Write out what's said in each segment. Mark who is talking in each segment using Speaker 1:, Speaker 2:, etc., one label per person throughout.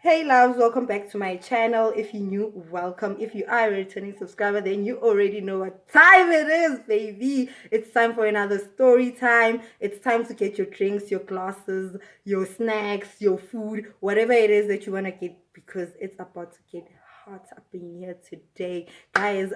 Speaker 1: Hey loves, welcome back to my channel. If you're new, welcome. If you are a returning subscriber, then you already know what time it is, baby. It's time for another story time. It's time to get your drinks, your glasses, your snacks, your food, whatever it is that you want to get, because it's about to get hot up in here today. Guys,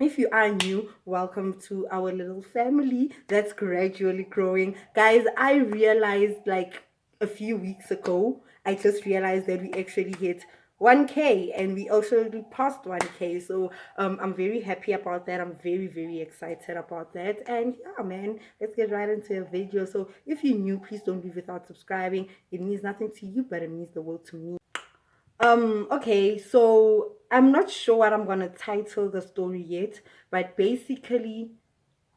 Speaker 1: if you are new, welcome to our little family that's gradually growing. Guys, I realized like a few weeks ago, I just realized that we actually hit 1K and we also passed 1K. So I'm very happy about that. I'm very, very excited about that. And yeah, man, let's get right into the video. So if you're new, please don't leave without subscribing. It means nothing to you, but it means the world to me. Okay, so I'm not sure what I'm gonna title the story yet, but basically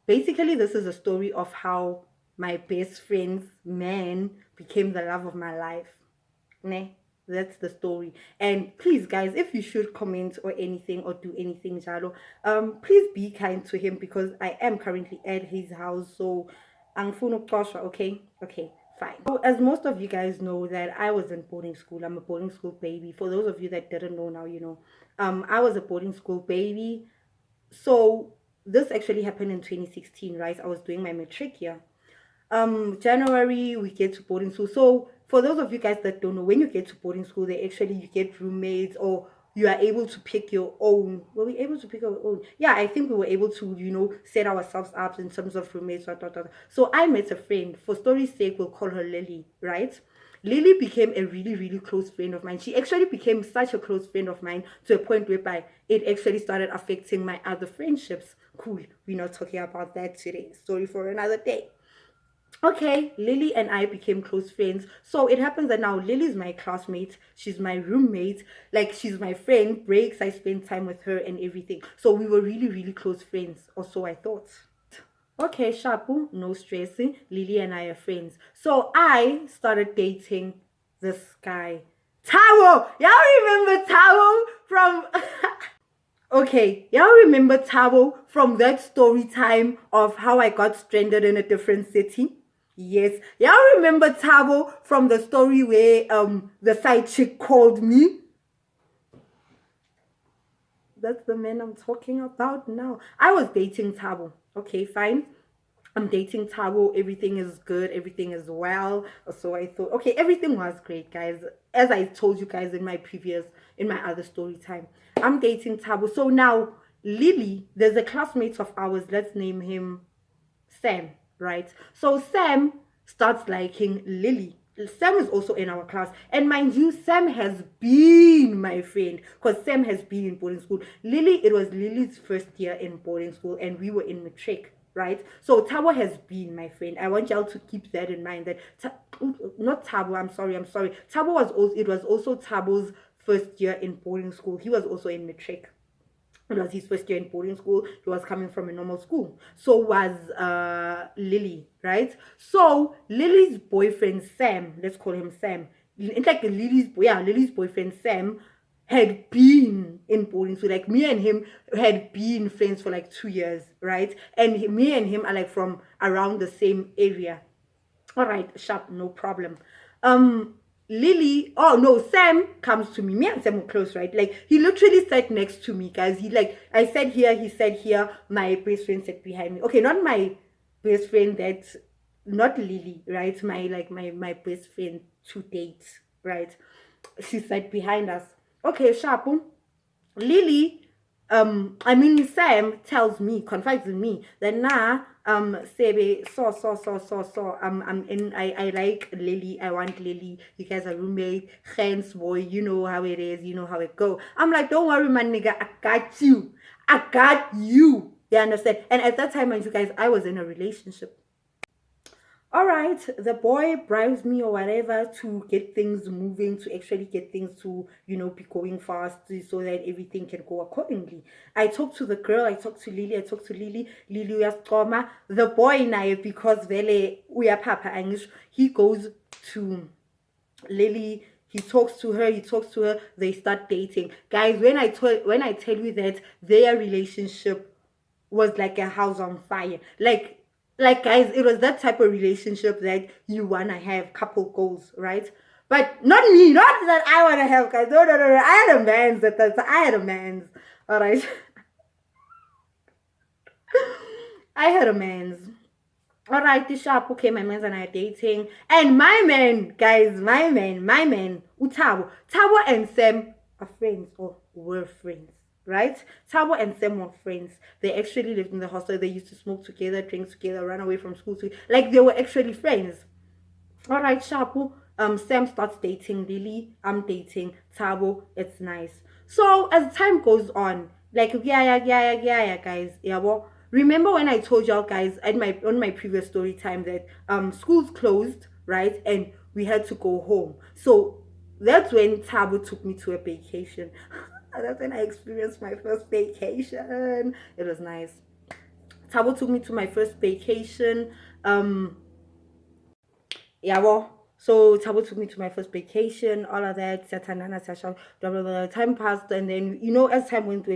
Speaker 1: this is a story of how my best friend's man became the love of my life. Ne? That's the story. And please, guys, if you should comment or anything or do anything, Jalo, please be kind to him because I am currently at his house. So, okay? Okay, fine. So, as most of you guys know, that I was in boarding school. I'm a boarding school baby. For those of you that didn't know now, you know. I was a boarding school baby. So, this actually happened in 2016, right? I was doing my matric year. January we get to boarding school. So for those of you guys that don't know, when you get to boarding school, they actually you get roommates or you are able to pick your own. Were we able to pick our own? Yeah, I think we were able to, set ourselves up in terms of roommates. So I met a friend. For story's sake, we'll call her Lily, right? Lily became a really, really close friend of mine. She actually became such a close friend of mine to a point whereby it actually started affecting my other friendships. Cool. We're not talking about that today. Story for another day. Okay, Lily and I became close friends. So it happens that now Lily's my classmate, she's my roommate, like she's my friend. Breaks, I spend time with her and everything. So we were really, really close friends, or so I thought. Okay, Shapu, no stressing. Lily and I are friends. So I started dating this guy. Tao! Y'all remember Tao from Okay, y'all remember Tabo from that story time of how I got stranded in a different city? Yes. Y'all remember Tabo from the story where the side chick called me? That's the man I'm talking about now. I was dating Tabo. Okay, fine. I'm dating Tabo. Everything is good. Everything is well. So I thought, okay, everything was great, guys. As I told you guys in my other story time, I'm dating Tabo. So now, Lily, there's a classmate of ours. Let's name him Sam, right? So Sam starts liking Lily. Sam is also in our class. And mind you, Sam has been my friend because Sam has been in boarding school. Lily, it was Lily's first year in boarding school and we were in matric, right? So Tabo has been my friend. I want y'all to keep that in mind. That not Tabo, I'm sorry. Tabo was also Tabo's first year in boarding school. He was also in matric. It was his first year in boarding school. He was coming from a normal school. So was Lily, right? So Lily's boyfriend Sam, let's call him Sam. In fact, Lily's boyfriend Sam had been in boarding school. Like me and him had been friends for like 2 years, right? And me and him are like from around the same area. All right, sharp, no problem. Lily, oh no, Sam comes to me. Me and Sam were close, right? Like he literally sat next to me, guys. I said here, he said here. My best friend sat behind me. Okay, not my best friend, not Lily, right? My best friend to date, right? She sat behind us. Okay, sharp. Lily, Sam tells me, confides in me that Sebe, I like Lily, I want Lily, you guys are roommate, hence boy, you know how it is, you know how it go. I'm like, don't worry, my nigga, I got you. You understand? And at that time, you guys, I was in a relationship. All right, the boy bribes me or whatever to get things moving, to actually get things to, be going fast so that everything can go accordingly. I talked to the girl, I talked to Lily, Lily uyasiqoma. The boy now, because vele uyapapa English, he goes to Lily, he talks to her, they start dating. Guys, when I tell you that their relationship was like a house on fire. Like guys, it was that type of relationship that you wanna have couple goals, right? But not me, not that I want to help, guys. No, no, no, no. I had a man's at that time. I had a man's. All right. I had a man's. All right, this sharp. Okay, my man's and I are dating. And my man, guys, my man, Utabo. Tabo and Sam are friends or were friends, right? Tabo and Sam were friends. They actually lived in the hostel. They used to smoke together, drink together, run away from school together. Like they were actually friends. All right, Shapu. Sam starts dating Lily. I'm dating Tabo. It's nice. So as time goes on, like yeah, guys. Yeah, well, remember when I told y'all guys at my on my previous story time that schools closed, right? And we had to go home. So that's when Tabo took me to a vacation. That's when I experienced my first vacation. It was nice. Tabo took me to my first vacation. Yeah, well, so Tabo took me to my first vacation, all of that, Satanana, Sasha, blah, blah, blah. Time passed, and then, as time went.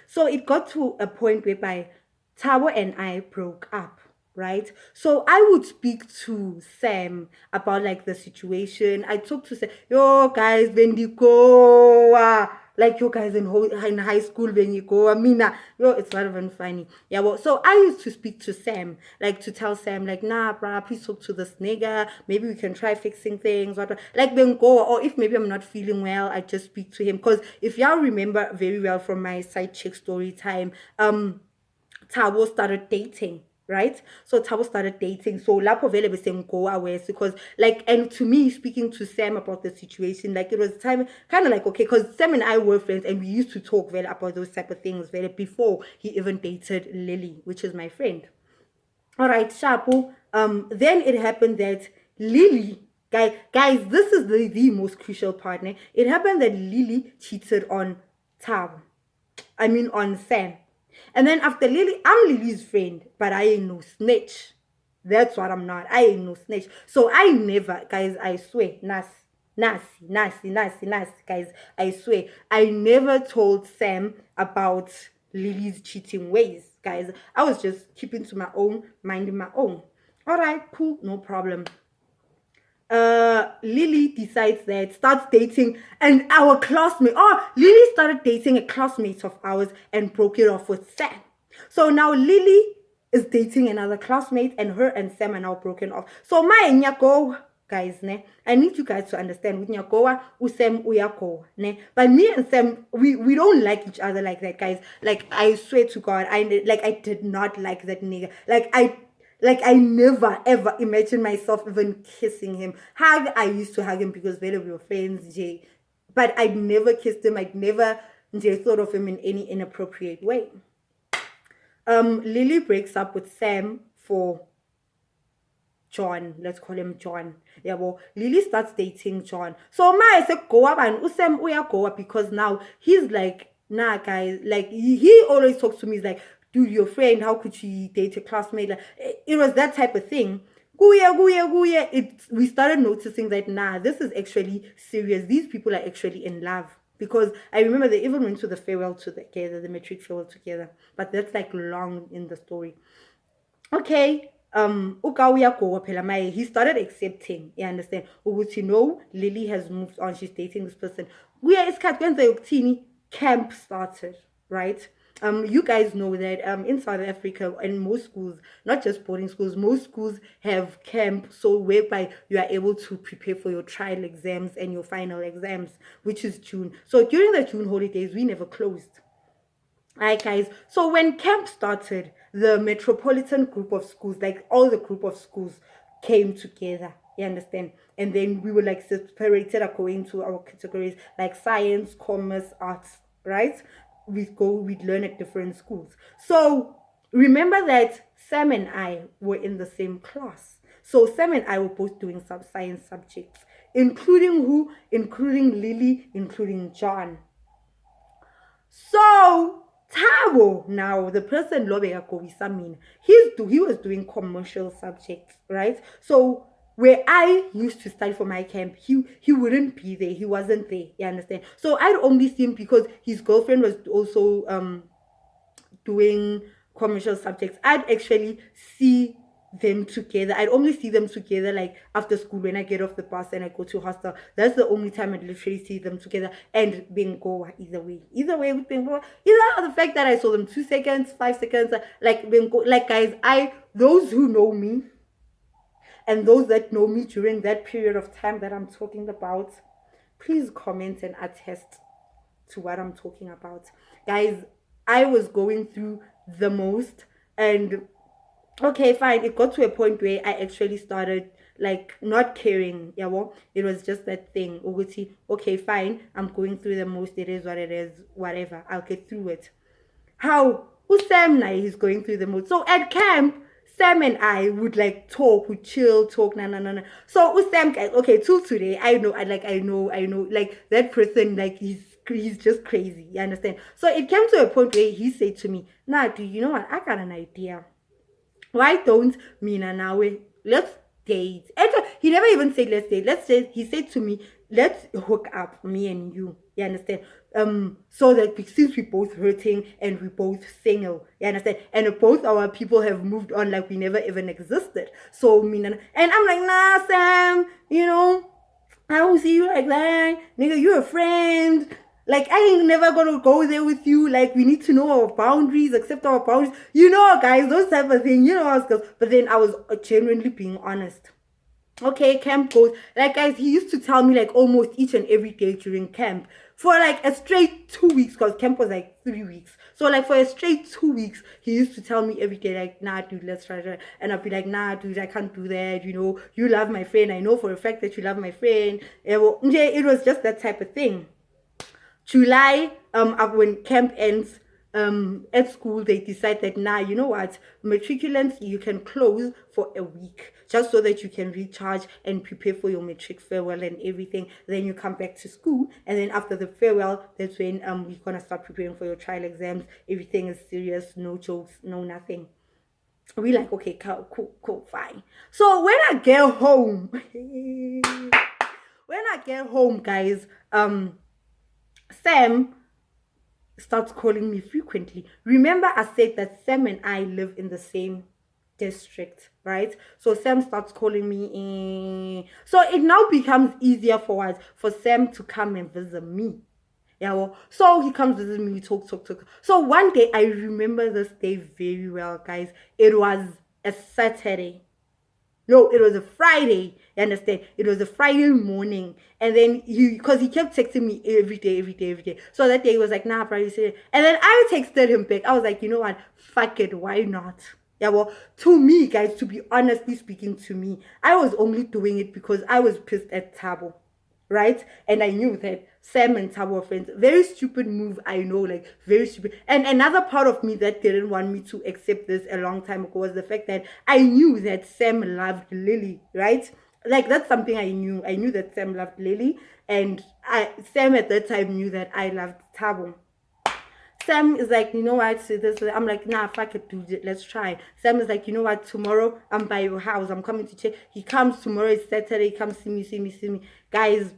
Speaker 1: So it got to a point whereby Tabo and I broke up, right? So I would speak to Sam about like the situation. I talked to Sam, yo, guys, when you go, like you guys in high school when you go, I mean, yo, it's not even funny. Yeah, well, so I used to speak to Sam, like to tell Sam, like, nah, bruh, please talk to this nigga. Maybe we can try fixing things. Like when go, or if maybe I'm not feeling well, I just speak to him. Because if y'all remember very well from my side chick story time, Tabo started dating, right? So Tabo started dating. So Lapo Vele was saying go away because like, and to me, speaking to Sam about the situation, like it was time kind of like, okay, because Sam and I were friends and we used to talk very about those type of things very before he even dated Lily, which is my friend. All right, Shapu. Then it happened that Lily, guys, this is the most crucial part. It happened that Lily cheated on Tabo. I mean on Sam. And then after Lily, I'm Lily's friend, but I ain't no snitch. That's what I'm not. I ain't no snitch. So I never, guys, I swear, nasty, guys, I swear, I never told Sam about Lily's cheating ways, guys. I was just keeping to my own, minding my own. All right, cool, no problem. Lily decides that starts dating and our classmate. Oh, Lily started dating a classmate of ours and broke it off with Sam. So now Lily is dating another classmate and her and Sam are now broken off. So my nyako guys, ne, I need you guys to understand with nyakoa usem uyako, ne. But me and Sam, we don't like each other like that, guys. Like I swear to God, I did not like that nigga. Like I never ever imagined myself even kissing him. I used to hug him because we were friends, Jay. But I'd never kissed him. I'd never thought of him in any inappropriate way. Lily breaks up with Sam for John. Let's call him John. Yeah, well, Lily starts dating John. So I said go up and Usam Uya go up because now he's like, nah, guys, like he always talks to me. He's like, dude, your friend, how could she date a classmate? Like, it was that type of thing. Guya. We started noticing that, nah, this is actually serious. These people are actually in love. Because I remember they even went to the farewell together, the matric farewell together. But that's like long in the story. Okay. He started accepting. You understand? Lily has moved on. She's dating this person. Camp started, right? You guys know that in South Africa and most schools, not just boarding schools, most schools have camp, so whereby you are able to prepare for your trial exams and your final exams, which is June. So during the June holidays, we never closed. Alright, guys. So when camp started, the metropolitan group of schools, like all the group of schools, came together. You understand? And then we were like separated according to our categories, like science, commerce, arts, right? We'd learn at different schools. So remember that Sam and I were in the same class. So Sam and I were both doing some science subjects, including who? Including Lily, including John. So Tabo, now the person Lobega Kovisamin, he was doing commercial subjects, right? So where I used to study for my camp, he wouldn't be there. He wasn't there. You understand? So I'd only see him because his girlfriend was also doing commercial subjects. I'd actually see them together. I'd only see them together like after school when I get off the bus and I go to hostel. That's the only time I'd literally see them together. And Bengo either way with Bengo. Either the fact that I saw them 2 seconds, 5 seconds, like Bengo, like guys, those who know me and those that know me during that period of time that I'm talking about, please comment and attest to what I'm talking about. Guys, I was going through the most, and okay, fine. It got to a point where I actually started like not caring. Yeah, well, it was just that thing. Uguti, okay, fine. I'm going through the most. It is what it is. Whatever. I'll get through it. How? Who's Sam now? He's going through the most. So at camp, Sam and I would like talk, would chill, talk, na. So with Sam, guys, okay, till today, I know, like that person, like he's just crazy. You understand? So it came to a point where he said to me, "Nah, do you know what? I got an idea. Why don't me and Nawe, let's date?" And so he never even said let's date. Let's say he said to me, let's hook up, me and you. You understand? So that since we're both hurting and we're both single, you understand? And both our people have moved on like we never even existed. So me and I'm like, nah, Sam, I don't see you like that. Nigga, you're a friend. Like, I ain't never gonna go there with you. Like, we need to know our boundaries, accept our boundaries. Guys, those type of things. Us girls. But then I was genuinely being honest. Okay, camp goes. Like, guys, he used to tell me, like, almost each and every day during camp. For, like, a straight 2 weeks. Because camp was, like, 3 weeks. So, like, for a straight 2 weeks, he used to tell me every day, like, nah, dude, let's try. And I'd be like, nah, dude, I can't do that. You love my friend. I know for a fact that you love my friend. It was just that type of thing. July, when camp ends, at school, they decide that, nah, you know what, matriculants, you can close for a week just so that you can recharge and prepare for your matric farewell and everything. Then you come back to school, and then after the farewell, that's when we're gonna start preparing for your trial exams. Everything is serious, no jokes, no nothing. We like, okay, cool, fine. So when I get home, guys, Sam starts calling me frequently. Remember, I said that Sam and I live in the same district, right? So Sam starts calling me. So it now becomes easier for us, for Sam to come and visit me. Yeah, well, so he comes visit me, we talk. So one day, I remember this day very well, guys. It was a Saturday. No, it was a Friday. You understand? It was a Friday morning. And then because he kept texting me every day. So that day he was like, nah, bro, you said. And then I texted him back. I was like, you know what? Fuck it. Why not? Yeah, well, to me, guys, to be honestly speaking to me, I was only doing it because I was pissed at Tabo. Right? And I knew that Sam and Tabo were friends. Very stupid move, I know, like very stupid. And another part of me that didn't want me to accept this a long time ago was the fact that I knew that Sam loved Lily, right? Like that's something I knew. I knew that Sam loved Lily, and Sam at that time knew that I loved Tabo. Sam is like, you know what, I'm like, nah, fuck it, dude, let's try. Sam is like, you know what, tomorrow I'm by your house, I'm coming to check. He comes tomorrow, it's Saturday, he comes see me. Guys,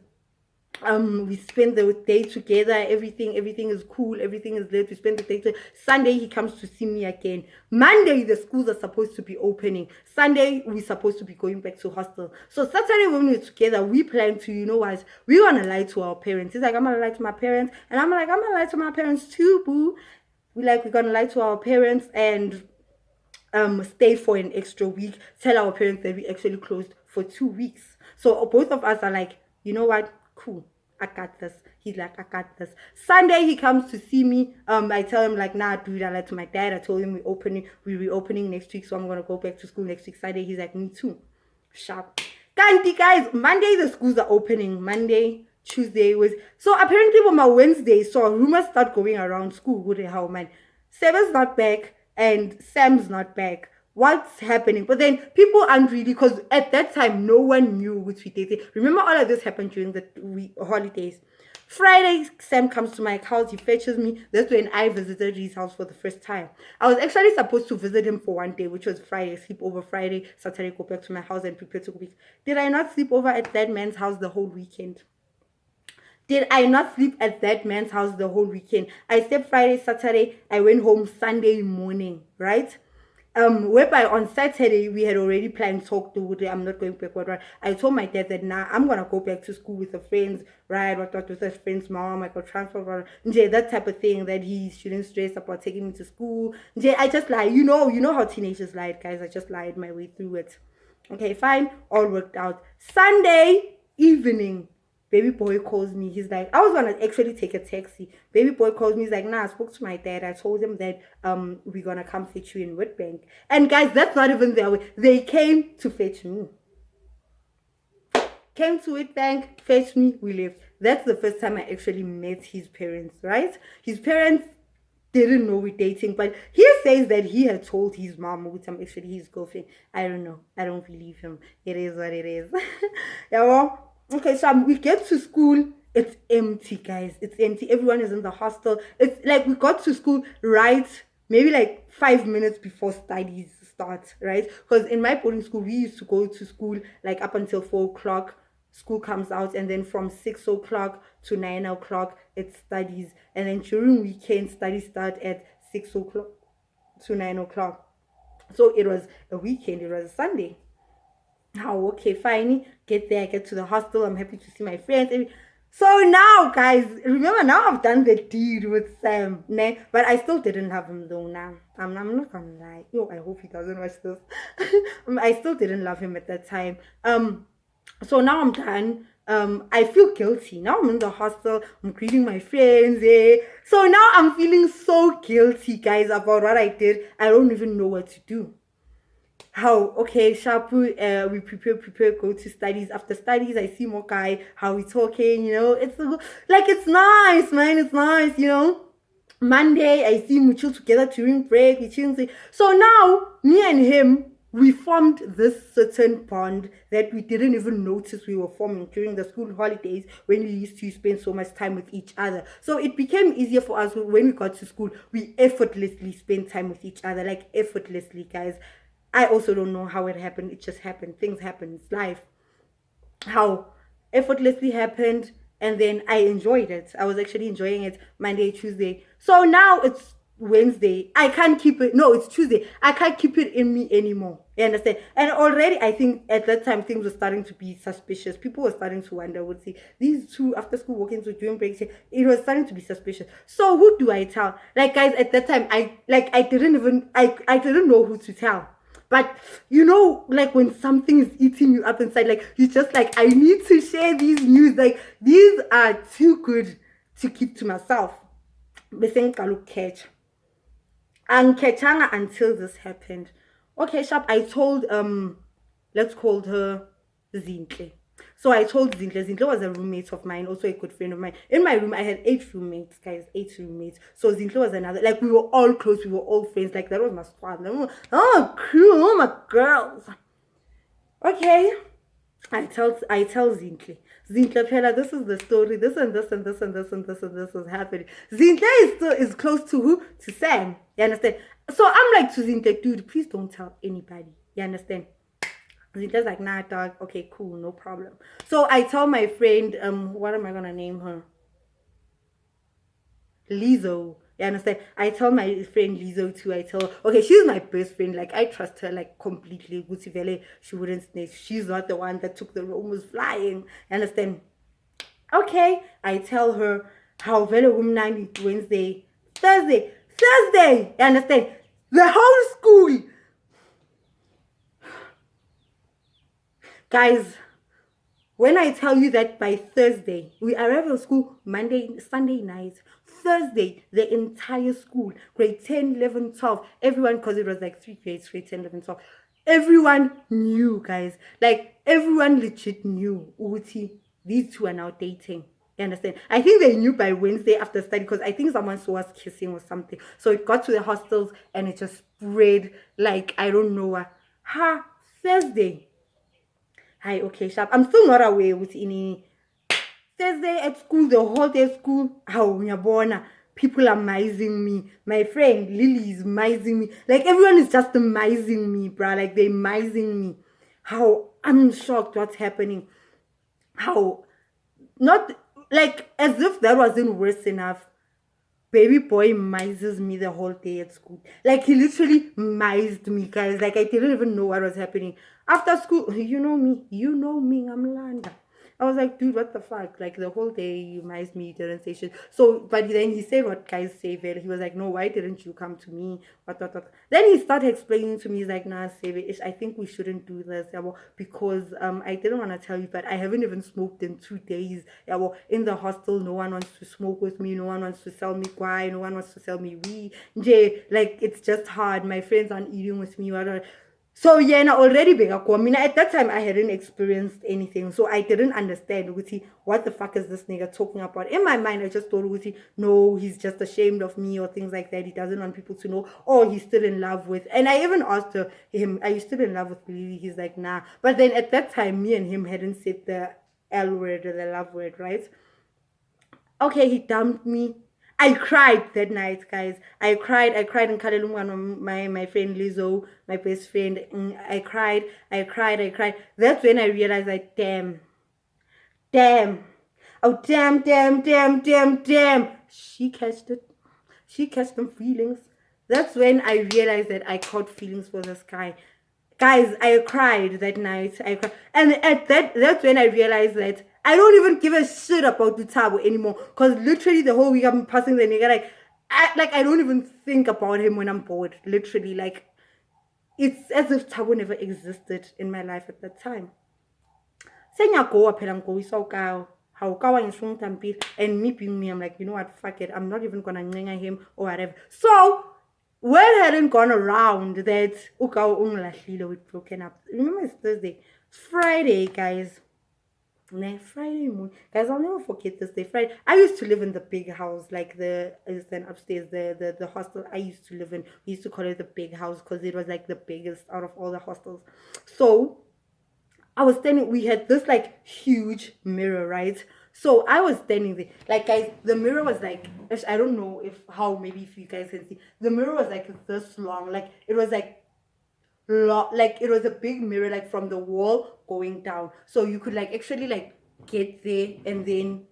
Speaker 1: we spend the day together, everything is cool, everything is lit. We spend the day together. Sunday he comes to see me again. Monday the schools are supposed to be opening. Sunday we're supposed to be going back to hostel. So Saturday when we're together, we plan to, you know what, we want to lie to our parents. He's like, I'm gonna lie to my parents, and I'm like, I'm gonna lie to my parents too, boo. We're gonna lie to our parents and stay for an extra week, tell our parents that we actually closed for 2 weeks. So both of us are like, you know what, cool, I got this. He's like, I got this. Sunday he comes to see me. I tell him like, nah, dude, I lied to my dad. I told him we're reopening next week, so I'm gonna go back to school next week. Sunday he's like, me too. Sharp. Guys, Monday the schools are opening. Monday, Tuesday was so apparently on my Wednesday, so rumors start going around school. What the hell, man? Seven's not back and Sam's not back. What's happening? But then people aren't really, because at that time no one knew which we dated. Remember, all of this happened during the holidays. Friday, Sam comes to my house, he fetches me. That's when I visited his house for the first time. I was actually supposed to visit him for one day, which was Friday, sleep over Friday, Saturday, go back to my house and prepare to go back. Did I not sleep over at that man's house the whole weekend? Did I not sleep at that man's house the whole weekend? I slept Friday, Saturday, I went home Sunday morning, right? Whereby on Saturday we had already planned talk to I'm not going back, right? I told my dad that now I'm gonna go back to school with the friends, right? What with the friends, mom, I got transfer, that type of thing, that he shouldn't stress about taking me to school. I just lied, you know how teenagers lied, guys. I just lied my way through it. Okay, fine, all worked out. Sunday evening, baby boy calls me. He's like, I was gonna actually take a taxi. Baby boy calls me. He's like, nah, I spoke to my dad. I told him that we're gonna come fetch you in Witbank. And guys, that's not even their way. They came to fetch me. Came to Witbank, fetch me, we left. That's the first time I actually met his parents, right? His parents didn't know we're dating, but he says that he had told his mom, which I'm actually his girlfriend. I don't know. I don't believe him. It is what it is. Yeah, well, okay, so we get to school. It's empty, guys. It's empty. Everyone is in the hostel. It's like we got to school right, maybe like 5 minutes before studies start, right? Because in my boarding school, we used to go to school like up until 4 o'clock. School comes out, and then from 6 o'clock to 9 o'clock it's studies, and then during weekends studies start at 6 o'clock to 9 o'clock. So it was a weekend, it was a Sunday. How okay, fine, get there, get to the hostel, I'm happy to see my friends. So now, guys, remember, now I've done the deed with Sam, né? But I still didn't have him though. Now I'm not gonna lie. Yo, I hope he doesn't watch this. I still didn't love him at that time. So now I'm done. I feel guilty. Now I'm in the hostel. I'm greeting my friends. So now I'm feeling so guilty, guys, about what I did. I don't even know what to do. How, okay, Shapu, we prepare, go to studies. After studies, I see more guy, how we talking, it's like, it's nice, man, it's nice, Monday, I see we chill together during break, we chill. So now, me and him, we formed this certain bond that we didn't even notice we were forming during the school holidays, when we used to spend so much time with each other. So it became easier for us when we got to school. We effortlessly spent time with each other, like effortlessly, guys. I also don't know how it happened. It just happened. Things happen. It's life. How effortlessly happened, and then I enjoyed it. I was actually enjoying it Monday, Tuesday. So now it's Wednesday. I can't keep it. No, it's Tuesday. I can't keep it in me anymore. You understand? And already, I think at that time things were starting to be suspicious. People were starting to wonder, would see these two after school walking to during breaks. It was starting to be suspicious. So who do I tell? Like, guys, at that time, I didn't know who to tell. But like when something is eating you up inside, like you just like, I need to share these news. Like, these are too good to keep to myself. Catch. And Ketchanga until this happened. Okay, sharp. I told let's call her Zintle. So I told Zintle. Zintle was a roommate of mine, also a good friend of mine. In my room, I had 8 roommates, guys, 8 roommates. So Zintle was another. Like, we were all close, we were all friends. Like, that was my squad. Oh, cool, oh my girls. Okay, I tell Zintle. Zintle, Pella, this is the story. This and this and this and this and this and this is happening. Zintle is close to who? To Sam. You understand? So I'm like to Zintle, dude, please don't tell anybody. You understand? Zintle's like, nah, dog. Okay, cool, no problem. So I tell my friend, what am I gonna name her? Lizzo. You understand? I tell my friend Lizzo too. I tell her, okay, she's my best friend. Like, I trust her like completely. Gucci Vele, she wouldn't snitch. She's not the one that took the room was flying. You understand? Okay, I tell her how Vele Woman Wednesday, Thursday. You understand? The whole school. Guys, when I tell you that by Thursday, we arrive at school Sunday night, Thursday, the entire school, grade 10, 11, 12, everyone, because it was like 3 grades, grade 10, 11, 12, everyone knew, guys. Like, everyone legit knew, Uti, these two are now dating. You understand? I think they knew by Wednesday after study, because I think someone saw us kissing or something. So it got to the hostels and it just spread like, I don't know. Thursday. Hi, okay, sharp. I'm still not aware with any Thursday at school, the whole day school. How nyabona, people are mizing me. My friend Lily is mizing me. Like, everyone is just mizing me, bruh. Like, they're mizing me. How I'm shocked what's happening. How not like as if that wasn't worse enough. baby boy mises me the whole day at school. Like, he literally mised me, guys. Like, I didn't even know what was happening. After school, you know me, I'm Landa. I was like, dude, what the fuck? Like, the whole day you mised me, you didn't say shit. So, but then he said what guys say, Vel. He was like, no, why didn't you come to me? What. Then he started explaining to me, he's like, nah, save it. I think we shouldn't do this, yeah, well, because I didn't want to tell you, but I haven't even smoked in 2 days. Yeah, well, in the hostel, no one wants to smoke with me, no one wants to sell me guai, no one wants to sell me weed. Like, it's just hard. My friends aren't eating with me, whatever. So yeah, now already big. I mean, at that time I hadn't experienced anything, so I didn't understand. What the fuck is this nigga talking about? In my mind, I just thought, no, he's just ashamed of me or things like that. He doesn't want people to know. Or he's still in love with. And I even asked him, "Are you still in love with Lily?" He's like, "Nah." But then at that time, me and him hadn't said the L word or the love word, right? Okay, he dumped me. I cried that night, guys. I cried in Kalelungwan, my friend Lizzo, my best friend. I cried. That's when I realized, like, damn. Oh, damn. She catched it. She catched them feelings. That's when I realized that I caught feelings for this guy. Guys, I cried that night. I cried. And that's when I realized that I don't even give a shit about Utabo anymore. Because literally the whole week I'm passing the nigga, I don't even think about him when I'm bored. Literally, like, it's as if Tabo never existed in my life at that time. Senyagoa phela ngowisa ukawo. Hawukawa ngisho ngitampile. And me being me, I'm like, you know what, fuck it. I'm not even gonna ncenga him or whatever. So word hadn't gone around that ukawo ungilahlile with broken up. Remember, it's Thursday. Friday, guys. Friday morning. Guys, I'll never forget this day. Friday. I used to live in the big house, like upstairs, the hostel I used to live in. We used to call it the big house because it was like the biggest out of all the hostels. So I was standing, we had this like huge mirror, right? So I was standing there. Like, guys, the mirror was like, I don't know maybe if you guys can see. The mirror was like this long. Like, it was like like it was a big mirror, like from the wall going down, so you could like actually like get there and then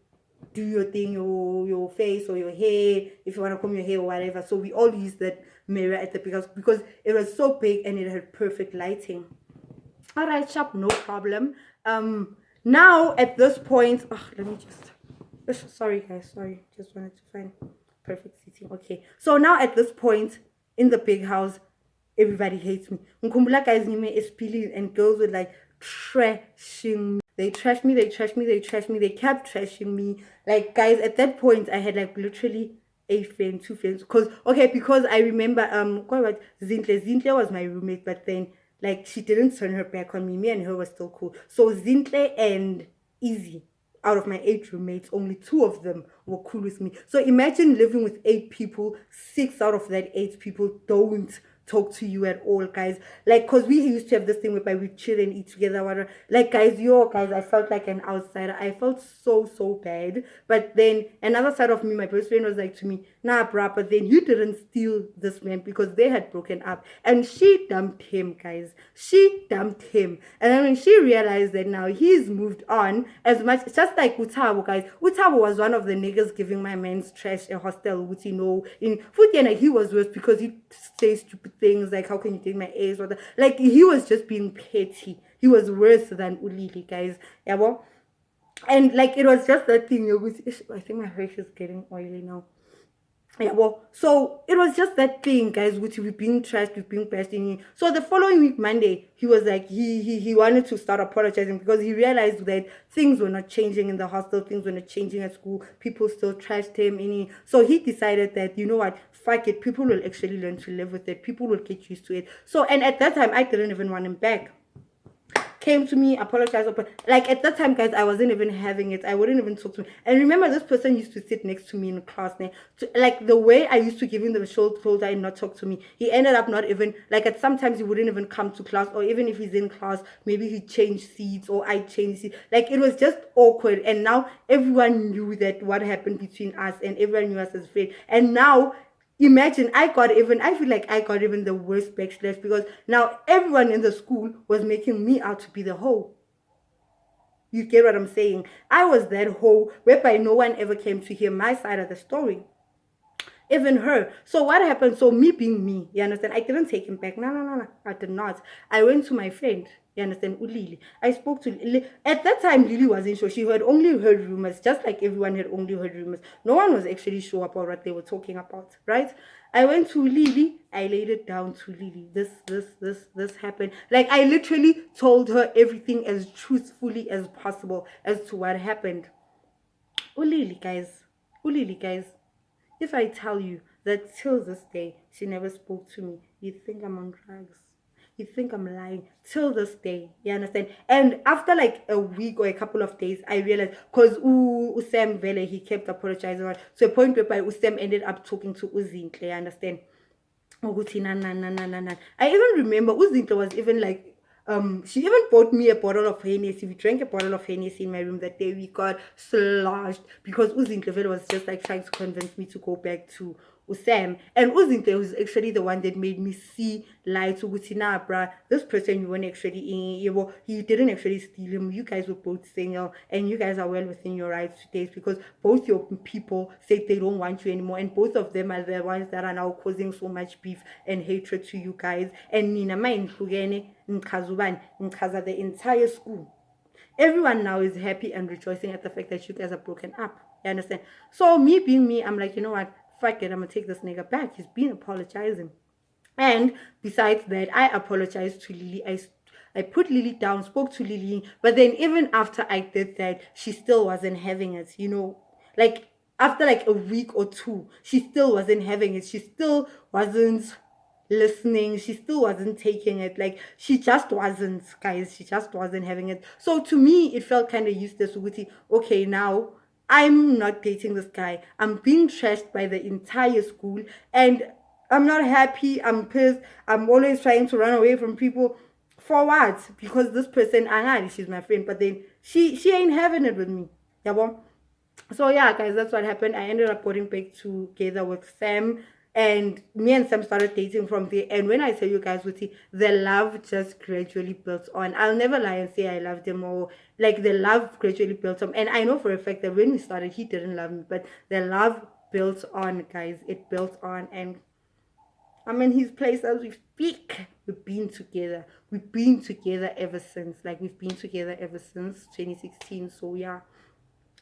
Speaker 1: do your thing, your face or your hair, if you want to comb your hair or whatever. So we all used that mirror at the big house because it was so big and it had perfect lighting. All right, sharp, no problem. Now at this point, let me just sorry guys, just wanted to find perfect seating. Okay, so now at this point in the big house, everybody hates me. Ngikhumbula guys, and girls were like trashing me. They trashed me, they kept trashing me. Like, guys, at that point I had like literally a friend, two friends. Because I remember Zintle was my roommate, but then like she didn't turn her back on me. Me and her were still cool. So Zintle and Easy, out of my 8 roommates, only 2 of them were cool with me. So imagine living with 8 people, 6 out of that 8 people don't talk to you at all, guys. Like, because we used to have this thing where we chill and eat together, whatever. Like, guys, I felt like an outsider. I felt so bad. But then another side of me, my best friend was like to me, nah, bruh, but then you didn't steal this man because they had broken up. And she dumped him, guys. She dumped him. And then when she realized that now he's moved on, as much, just like Utabo, guys. Utabo was one of the niggas giving my man's trash a hostel, which, in Futiana, he was worse because he says stupid things like, how can you take my A's? Or like, he was just being petty. He was worse than Ulili, guys. Yeah, well, and like, it was just that thing. I think my face is getting oily now. Yeah, well, so it was just that thing, guys, which we've been trashed, we've been pesting. So the following week, Monday, he was like, he wanted to start apologizing because he realized that things were not changing in the hostel, things were not changing at school, people still trashed him. So he decided that, you know what, fuck it, people will actually learn to live with it, people will get used to it. So, and at that time, I didn't even want him back. Came to me, apologized. Like, at that time, guys, I wasn't even having it. I wouldn't even talk to him. And remember, this person used to sit next to me in class. Like, the way I used to give him the shoulder and not talk to me, he ended up not even, like, at sometimes he wouldn't even come to class. Or even if he's in class, maybe he changed seats or I changed seats. Like, it was just awkward. And now everyone knew that what happened between us, and everyone knew us as friends. And now, imagine, I feel like I got even the worst backslash because now everyone in the school was making me out to be the hoe. You get what I'm saying? I was that hoe whereby no one ever came to hear my side of the story. even her. So what happened? So me being me, you understand? I didn't take him back. No, no, no, no. I did not. I went to my friend. You understand? Ulili. I spoke to Lily. At that time, Lily wasn't sure. She had only heard rumors, just like everyone had only heard rumors. No one was actually sure about what they were talking about, right? I went to Lily. I laid it down to Lily. This happened. Like I literally told her everything as truthfully as possible as to what happened. Ulili, guys. Ulili, guys. If I tell you that till this day she never spoke to me, you think I'm on drugs. You think I'm lying. Till this day, you understand? And after like a week or a couple of days, I realized because Usam Vele, he kept apologizing. To a point where Usam ended up talking to Uzintle, you understand? Ukuthi na. I even remember Uzinto was even like she even bought me a bottle of Hennessy. We drank a bottle of Hennessy in my room that day. We got sloshed because Uzinto was just like trying to convince me to go back to Usam. And Uzinto was actually the one that made me see light to Gutina, bruh. This person you weren't actually in, he didn't actually steal him. You guys were both single and you guys are well within your rights to date because both your people said they don't want you anymore. And both of them are the ones that are now causing so much beef and hatred to you guys. And Nina Main Nkazuban, Nkaza, the entire school. Everyone now is happy and rejoicing at the fact that you guys are broken up. You understand? So me being me, I'm like, you know what? Fuck it, I'm gonna take this nigga back. He's been apologizing. And besides that, I apologized to Lily. I put Lily down, spoke to Lily, but then even after I did that, she still wasn't having it, Like after like a week or two, she still wasn't having it. She still wasn't listening. She still wasn't taking it. Like she just wasn't, guys. She just wasn't having it. So to me, it felt kind of useless. Okay, now I'm not dating this guy. I'm being trashed by the entire school, and I'm not happy. I'm pissed. I'm always trying to run away from people. For what? Because this person, Angari, she's my friend, but then she ain't having it with me. Yeah, well, so yeah, guys, that's what happened. I ended up getting back together with Sam, and me and Sam started dating from there. And when I tell you guys, Wuti, the love just gradually built on. I'll never lie and say I loved him, or like the love gradually built on. And I know for a fact that when we started, he didn't love me, but the love built on, guys. It built on, and I'm in his place as we speak. We've been together. We've been together ever since. Like we've been together ever since 2016. So yeah.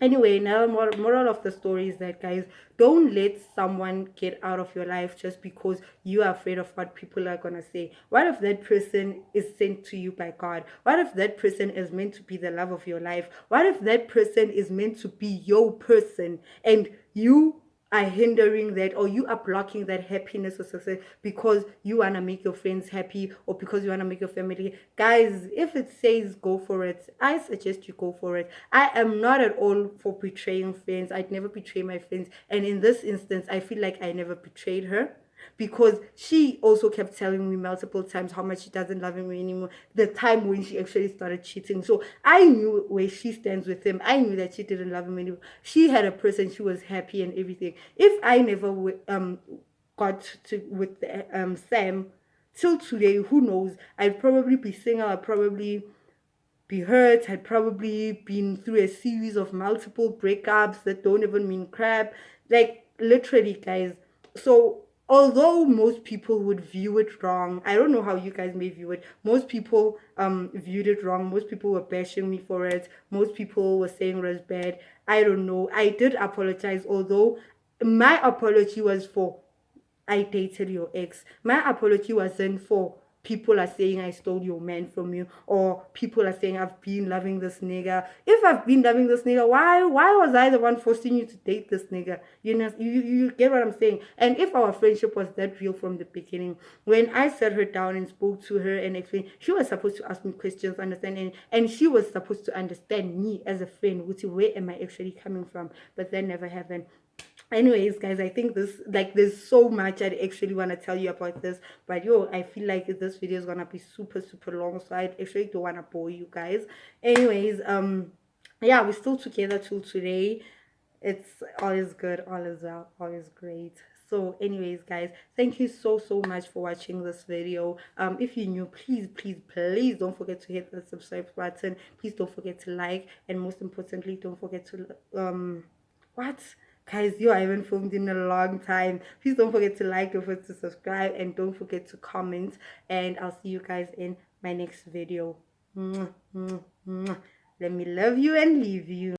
Speaker 1: Anyway, now moral of the story is that, guys, don't let someone get out of your life just because you are afraid of what people are gonna say. What if that person is sent to you by God? What if that person is meant to be the love of your life? What if that person is meant to be your person and you are hindering that, or you are blocking that happiness or success because you want to make your friends happy or because you want to make your family? Guys, if it says go for it, I suggest you go for it. I am not at all for betraying friends. I'd never betray my friends, and in this instance I feel like I never betrayed her, because she also kept telling me multiple times how much she doesn't love him anymore. The time when she actually started cheating. So I knew where she stands with him. I knew that she didn't love him anymore. She had a person, she was happy and everything. If I never got to with Sam till today, who knows? I'd probably be single. I'd probably be hurt. I'd probably been through a series of multiple breakups that don't even mean crap. Like literally, guys. So although most people would view it wrong, I don't know how you guys may view it. Most people viewed it wrong. Most people were bashing me for it. Most people were saying it was bad. I don't know. I did apologize, although my apology was for I dated your ex. My apology wasn't for people are saying I stole your man from you, or people are saying I've been loving this nigga. If I've been loving this nigga, why was I the one forcing you to date this nigga? You get what I'm saying? And if our friendship was that real from the beginning, when I sat her down and spoke to her and explained, she was supposed to ask me questions, understand, and she was supposed to understand me as a friend, which where am I actually coming from? But that never happened. Anyways, guys, I think this, like, there's so much I actually want to tell you about this, but I feel like this video is gonna be super long, so I actually don't want to bore you guys. Anyways, yeah, we're still together till today. It's all is good, all is well, all is great. So anyways, guys, thank you so much for watching this video. If you're new, please don't forget to hit the subscribe button. Please don't forget to like, and most importantly, don't forget to what Guys, I haven't filmed in a long time. Please don't forget to like, don't forget to subscribe, and don't forget to comment. And I'll see you guys in my next video. Mwah, mwah, mwah. Let me love you and leave you.